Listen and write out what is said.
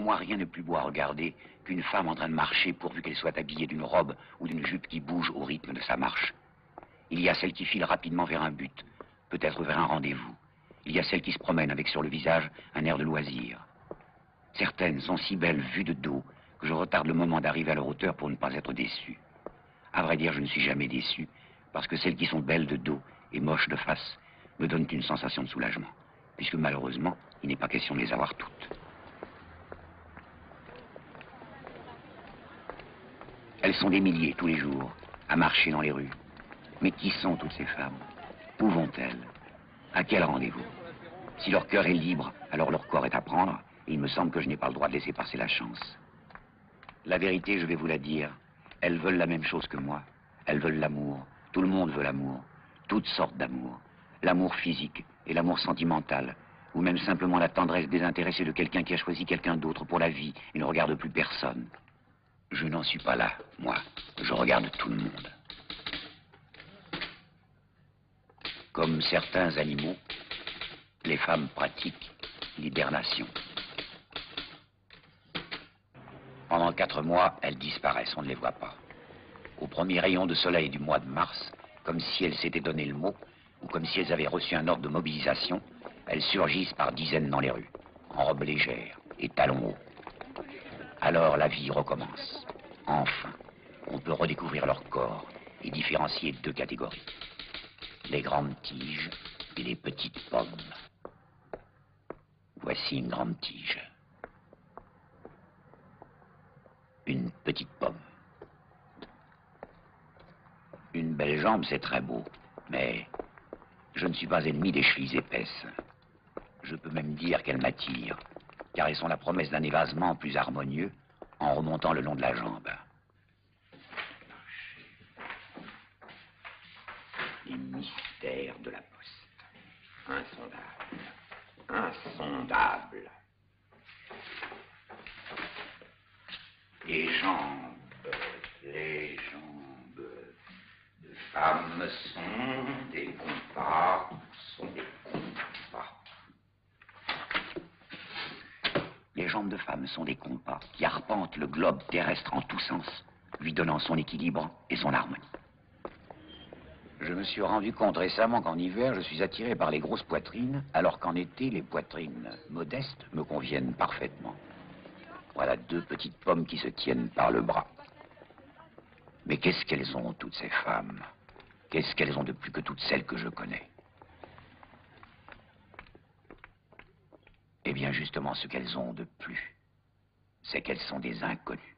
moi, rien n'est plus beau à regarder qu'une femme en train de marcher pourvu qu'elle soit habillée d'une robe ou d'une jupe qui bouge au rythme de sa marche. Il y a celle qui file rapidement vers un but, peut-être vers un rendez-vous. Il y a celle qui se promène avec sur le visage un air de loisir. Certaines sont si belles vues de dos que je retarde le moment d'arriver à leur hauteur pour ne pas être déçu. À vrai dire, je ne suis jamais déçu, parce que celles qui sont belles de dos et moches de face me donnent une sensation de soulagement, puisque malheureusement, il n'est pas question de les avoir toutes. Elles sont des milliers tous les jours à marcher dans les rues. Mais qui sont toutes ces femmes? Où vont-elles? À quel rendez-vous? Si leur cœur est libre, alors leur corps est à prendre, et il me semble que je n'ai pas le droit de laisser passer la chance. La vérité, je vais vous la dire, elles veulent la même chose que moi. Elles veulent l'amour. Tout le monde veut l'amour. Toutes sortes d'amour. L'amour physique et l'amour sentimental, ou même simplement la tendresse désintéressée de quelqu'un qui a choisi quelqu'un d'autre pour la vie et ne regarde plus personne. Je n'en suis pas là, moi. Je regarde tout le monde. Comme certains animaux, les femmes pratiquent l'hibernation. Pendant 4 mois, elles disparaissent, on ne les voit pas. Au premier rayon de soleil du mois de mars, comme si elles s'étaient donné le mot, ou comme si elles avaient reçu un ordre de mobilisation, elles surgissent par dizaines dans les rues, en robes légères et talons hauts. Alors la vie recommence. Enfin, on peut redécouvrir leur corps et différencier 2 catégories. Les grandes tiges et les petites pommes. Voici une grande tige. Une petite pomme. Une belle jambe, c'est très beau, mais je ne suis pas ennemi des chevilles épaisses. Je peux même dire qu'elles m'attirent, car elles sont la promesse d'un évasement plus harmonieux en remontant le long de la jambe. Les mystères de la poste. Insondable. Insondable. Les jambes de femmes sont des compas, Les jambes de femmes sont des compas qui arpentent le globe terrestre en tous sens, lui donnant son équilibre et son harmonie. Je me suis rendu compte récemment qu'en hiver, je suis attiré par les grosses poitrines, alors qu'en été, les poitrines modestes me conviennent parfaitement. Voilà 2 petites pommes qui se tiennent par le bras. Mais qu'est-ce qu'elles ont, toutes ces femmes? Qu'est-ce qu'elles ont de plus que toutes celles que je connais? Eh bien, justement, ce qu'elles ont de plus, c'est qu'elles sont des inconnues.